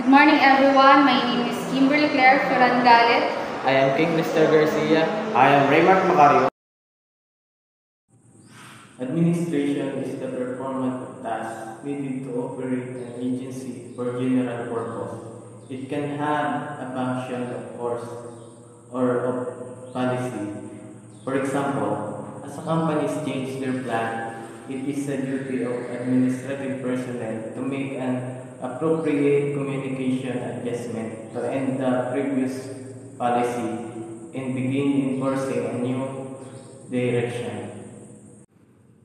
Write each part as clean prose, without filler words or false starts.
Good morning, everyone. My name is Kimberly Claire Ferrangalet. I am King Mr. Garcia. I am Raymark Macario. Administration is the performance of tasks needed to operate an agency for general purpose. It can have a function of force or of policy. For example, as a company changes their plan, it is the duty of administrative personnel to make an appropriate communication adjustment to end the previous policy and begin enforcing a new direction.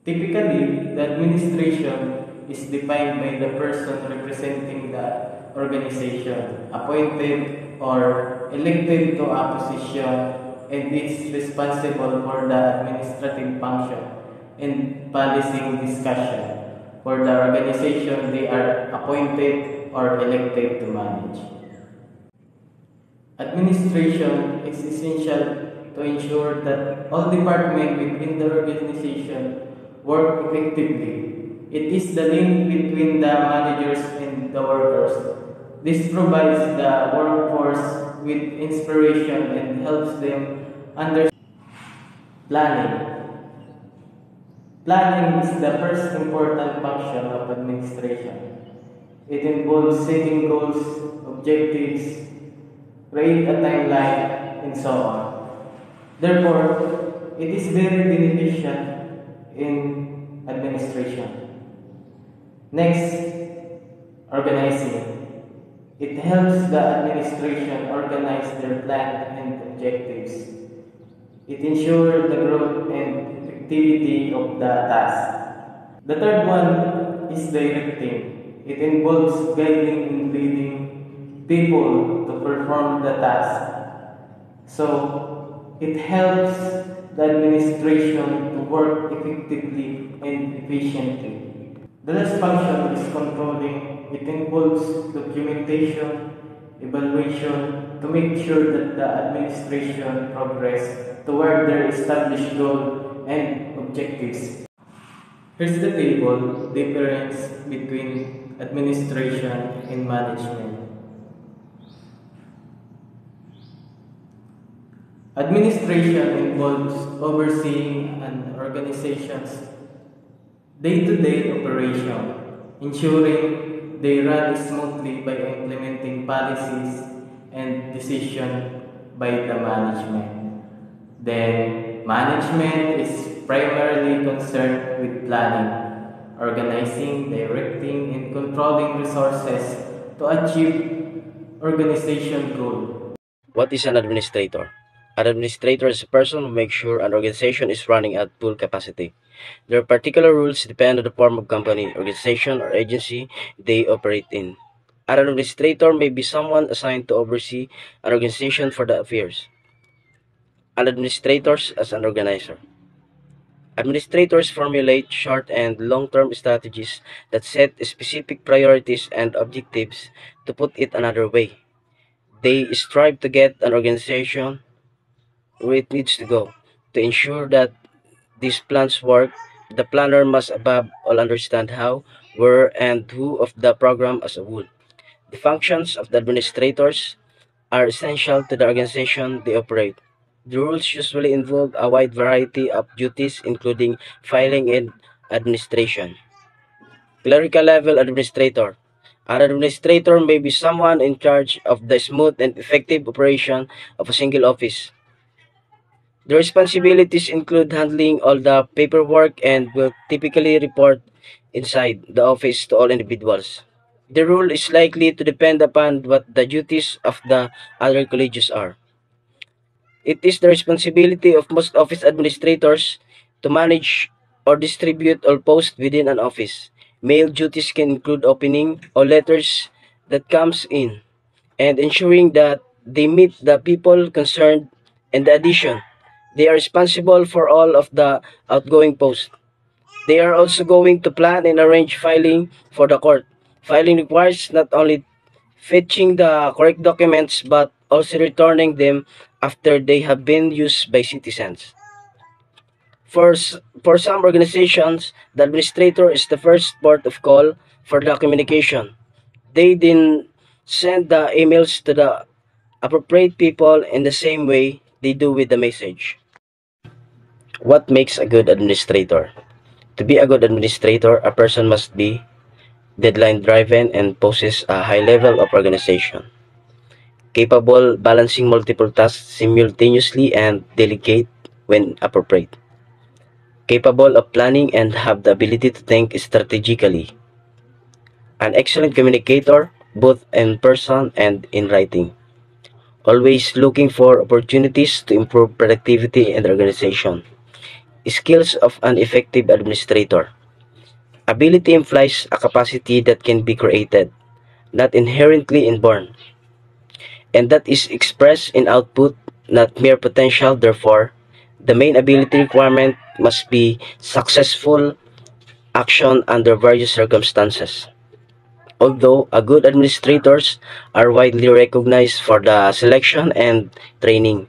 Typically, the administration is defined by the person representing the organization, appointed or elected to a position, and is responsible for the administrative function and policy discussion for the organization they are appointed or elected to manage. Administration is essential to ensure that all departments within the organization work effectively. It is the link between the managers and the workers. This provides the workforce with inspiration and helps them understand planning. Planning is the first important function of administration. It involves setting goals, objectives, create a timeline, and so on. Therefore, it is very beneficial in administration. Next, organizing. It helps the administration organize their plan and objectives. It ensures the growth and effectivity of the task. The third one is directing. It involves guiding and leading people to perform the task. So, it helps the administration to work effectively and efficiently. The last function is controlling. It involves documentation, evaluation, to make sure that the administration progress toward their established goal and objectives. Here's the table, difference between administration and management. Administration involves overseeing an organization's day-to-day operation, ensuring they run smoothly by implementing policies and decisions by the management. Then, management is primarily concerned with planning, organizing, directing, and controlling resources to achieve organization goals. What is an administrator? An administrator is a person who makes sure an organization is running at full capacity. Their particular rules depend on the form of company, organization, or agency they operate in. An administrator may be someone assigned to oversee an organization for the affairs. An administrator as an organizer. Administrators formulate short and long-term strategies that set specific priorities and objectives. To put it another way, they strive to get an organization where it needs to go. To ensure that these plans work, the planner must above all understand how, where, and who of the program as a whole. The functions of the administrators are essential to the organization they operate. The rules usually involve a wide variety of duties, including filing and administration. Clerical level administrator. An administrator may be someone in charge of the smooth and effective operation of a single office. The responsibilities include handling all the paperwork and will typically report inside the office to all individuals. The role is likely to depend upon what the duties of the other colleagues are. It is the responsibility of most office administrators to manage or distribute all posts within an office. Mail duties can include opening all letters that comes in and ensuring that they meet the people concerned. In addition, they are responsible for all of the outgoing posts. They are also going to plan and arrange filing for the court. Filing requires not only fetching the correct documents but also returning them after they have been used by citizens. For some organizations, the administrator is the first port of call for the communication. They then Send the emails to the appropriate people in the same way they do with the message. What makes a good administrator? To be a good administrator, a person must be deadline driven and possess a high level of organization, capable balancing multiple tasks simultaneously and delegate when appropriate, capable of planning and have the ability to think strategically, an excellent communicator both in person and in writing, always looking for opportunities to improve productivity and organization. Skills of an effective administrator. Ability implies a capacity that can be created, not inherently inborn, and that is expressed in output, not mere potential. Therefore, the main ability requirement must be successful action under various circumstances. Although a good administrators are widely recognized for the selection and training,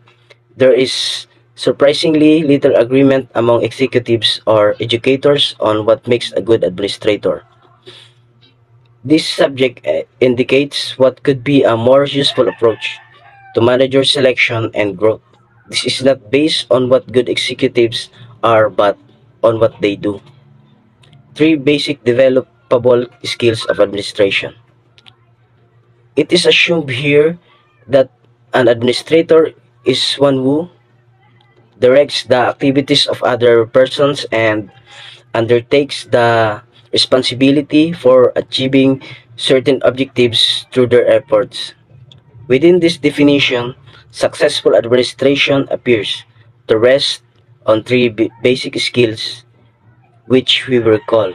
there is surprisingly little agreement among executives or educators on what makes a good administrator. This subject indicates what could be a more useful approach to manager selection and growth. This is not based on what good executives are, but on what they do. 3 basic developable skills of administration. It is assumed here that an administrator is one who directs the activities of other persons and undertakes the responsibility for achieving certain objectives through their efforts. Within this definition, successful administration appears to rest on 3 basic skills, which we will call.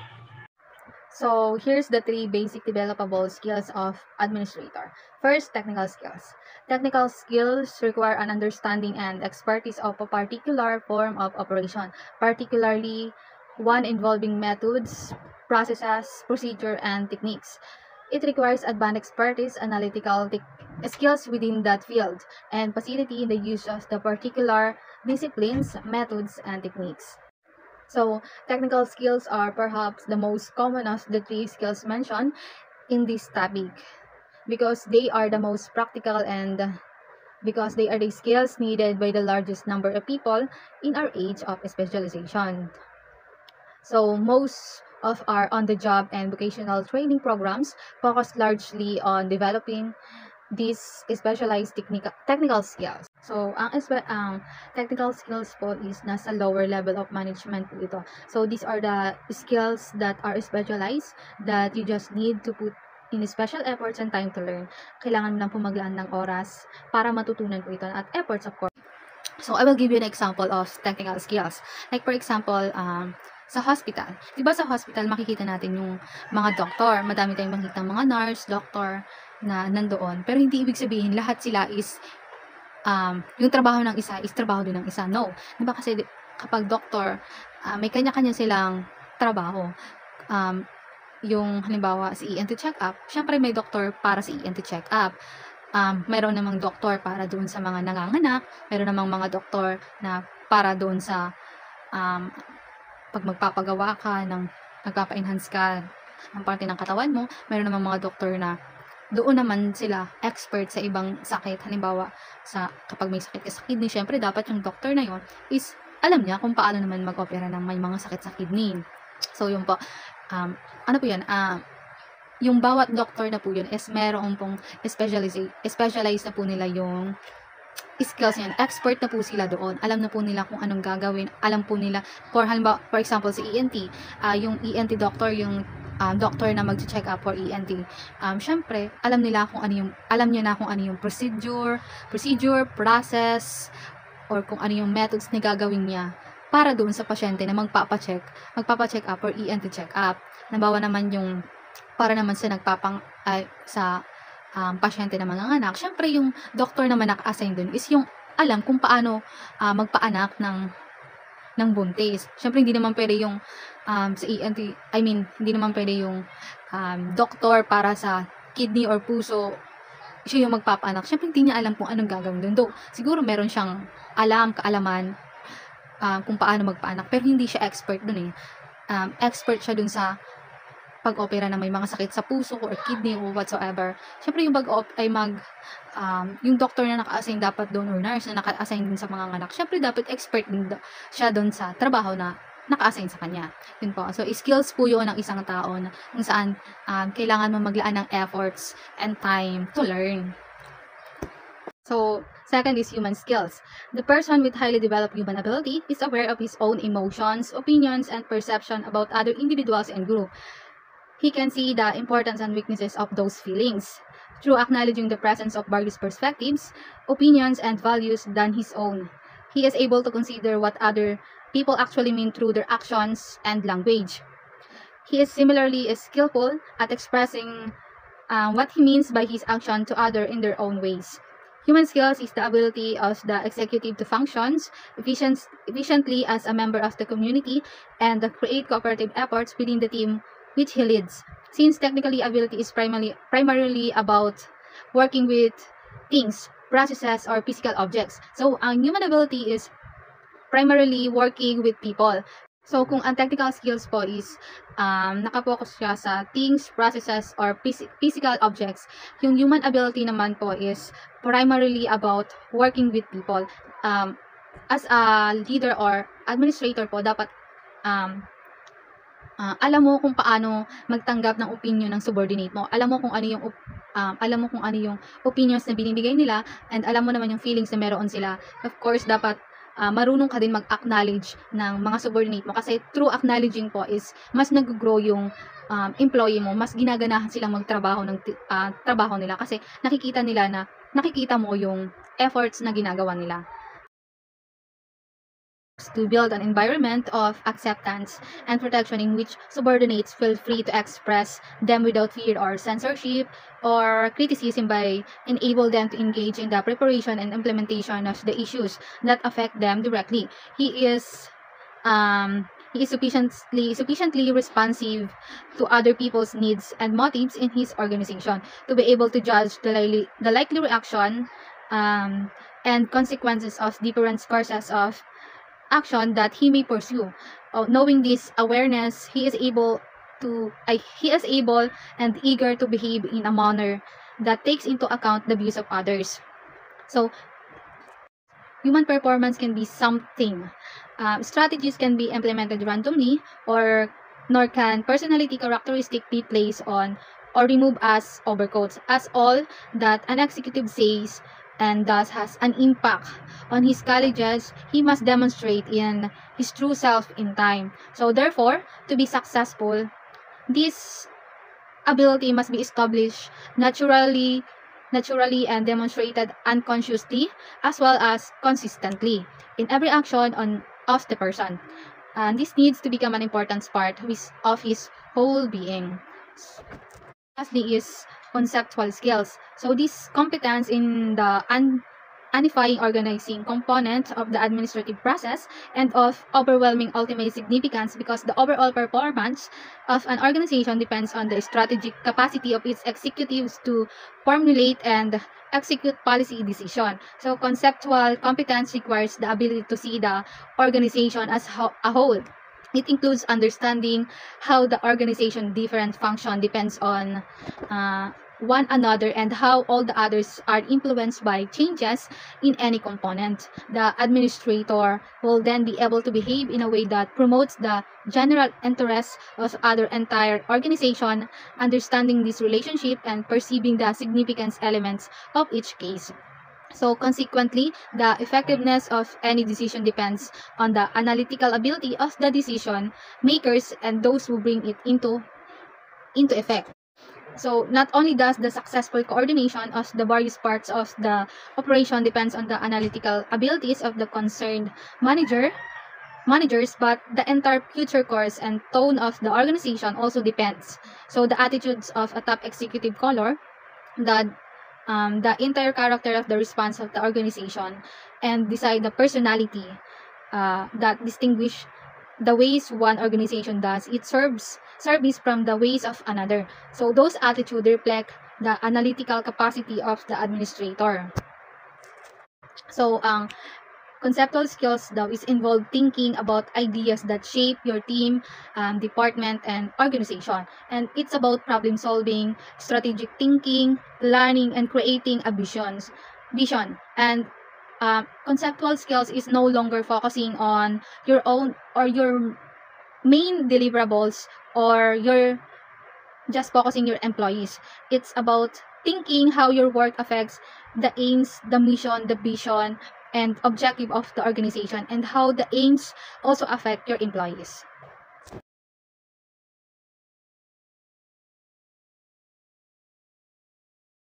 So here's the 3 basic developable skills of administrator. First, technical skills. Technical skills require an understanding and expertise of a particular form of operation, particularly one involving methods, processes, procedure, and techniques. It requires advanced expertise, analytical skills within that field, and facility in the use of the particular disciplines, methods, and techniques. So, technical skills are perhaps the most common of the 3 skills mentioned in this topic because they are the most practical and because they are the skills needed by the largest number of people in our age of specialization. So, most of our on-the-job and vocational training programs focus largely on developing these specialized technical skills. So, ang technical skills po is nasa lower level of management po ito. So, these are the skills that are specialized that you just need to put in special efforts and time to learn. Kailangan mo lang po maglaan ng oras para matutunan po ito at efforts of course. So, I will give you an example of technical skills. Like for example, sa hospital. Diba sa hospital, makikita natin yung mga doktor. Madami tayong makikita mga nurse, doctor, na nandoon. Pero hindi ibig sabihin lahat sila is yung trabaho ng isa is trabaho din ng isa. No. Diba kasi kapag doctor, may kanya-kanya silang trabaho. Yung halimbawa si ENT check-up, syempre may doctor para sa ENT check-up. Meron namang doktor para doon sa mga nanganganak, meron namang mga doktor na para doon sa pag magpapagawa ka ng nagpapa-enhance ka ng parte ng katawan mo, meron namang mga doktor na doon naman sila expert sa ibang sakit. Halimbawa, kapag may sakit ka sa kidney, syempre dapat yung doctor na yon is alam niya kung paano naman mag-opera ng may mga sakit sa kidney. So, yun po. Ano po yan? Yung bawat doctor na po yun is meron pong specialized na po nila yung skills yan. Expert na po sila doon. Alam na po nila kung anong gagawin. Alam po nila, for example, si ENT, yung ENT doctor, yung doctor na mag-check up for ENT. Syempre, alam niya na kung ano yung procedure, process, or kung ano yung methods na gagawin niya para doon sa pasyente na magpapacheck up for ENT check up. Nabawa naman yung para naman sa pasyente na manganganak. Syempre, yung doctor naman naka-assign dun is yung alam kung paano magpaanak ng buntis. Syempre, hindi naman pwede yung sa ENT, hindi naman pwede yung doctor para sa kidney or puso, siya yung magpapaanak. Syempre, hindi niya alam kung anong gagawin dun. Though, siguro meron siyang kaalaman kung paano magpaanak, pero hindi siya expert dun eh. Expert siya dun sa pag-opera na may mga sakit sa puso or kidney or whatsoever. Siyempre yung yung doctor na naka-assign dapat doon or nurse na naka-assign din sa mga anak, siyempre dapat expert din siya doon sa trabaho na naka-assign sa kanya. Yun po. So, skills po yun ng isang tao na kung saan kailangan mo maglaan ng efforts and time to learn. So, second is human skills. The person with highly developed human ability is aware of his own emotions, opinions, and perception about other individuals and group. He can see the importance and weaknesses of those feelings. Through acknowledging the presence of various perspectives, opinions, and values than his own, he is able to consider what other people actually mean through their actions and language. He is similarly skillful at expressing what he means by his action to others in their own ways. Human skills is the ability of the executive to function efficiently as a member of the community and create cooperative efforts within the team which he leads. Since technically ability is primarily about working with things, processes, or physical objects. So, ang human ability is primarily working with people. So, kung ang technical skills po is nakapokus siya sa things, processes, or physical objects, yung human ability naman po is primarily about working with people. As a leader or administrator po, dapat alam mo kung paano magtanggap ng opinion ng subordinate mo. Alam mo kung ano yung opinions na binibigay nila, and alam mo naman yung feelings na meron sila. Of course, dapat marunong ka din mag-acknowledge ng mga subordinate mo, kasi through acknowledging po is mas nag-grow yung employee mo, mas ginaganahan silang magtrabaho ng trabaho nila kasi nakikita mo yung efforts na ginagawa nila. To build an environment of acceptance and protection in which subordinates feel free to express them without fear or censorship or criticism, by enable them to engage in the preparation and implementation of the issues that affect them directly. He is sufficiently responsive to other people's needs and motives in his organization to be able to judge the likely reaction and consequences of different courses of action that he may pursue. Knowing this awareness, he is able and eager to behave in a manner that takes into account the views of others. So, human performance can be something. Strategies can be implemented randomly, nor can personality characteristic be placed on or removed as overcoats, as all that an executive says and thus has an impact on his colleagues, he must demonstrate in his true self in time. So therefore, to be successful, this ability must be established naturally and demonstrated unconsciously as well as consistently in every action of the person. And this needs to become an important part of his whole being. Lastly is conceptual skills. So this competence in the unifying organizing component of the administrative process and of overwhelming ultimate significance, because the overall performance of an organization depends on the strategic capacity of its executives to formulate and execute policy decision. So conceptual competence requires the ability to see the organization as a whole. It includes understanding how the organization different function depends on one another and how all the others are influenced by changes in any component. The administrator will then be able to behave in a way that promotes the general interests of other entire organization, understanding this relationship and perceiving the significance elements of each case. So consequently, the effectiveness of any decision depends on the analytical ability of the decision makers and those who bring it into effect. So not only does the successful coordination of the various parts of the operation depends on the analytical abilities of the concerned managers, but the entire future course and tone of the organization also depends. So the attitudes of a top executive color, the entire character of the response of the organization, and decide the personality that distinguish the ways one organization does its service from the ways of another. So those attitudes reflect the analytical capacity of the administrator. So Conceptual skills daw is involved thinking about ideas that shape your team, department, and organization. And it's about problem solving, strategic thinking, planning, and creating a vision. And conceptual skills is no longer focusing on your own or your main deliverables, or your just focusing your employees. It's about thinking how your work affects the aims, the mission, the vision, and objective of the organization, and how the aims also affect your employees.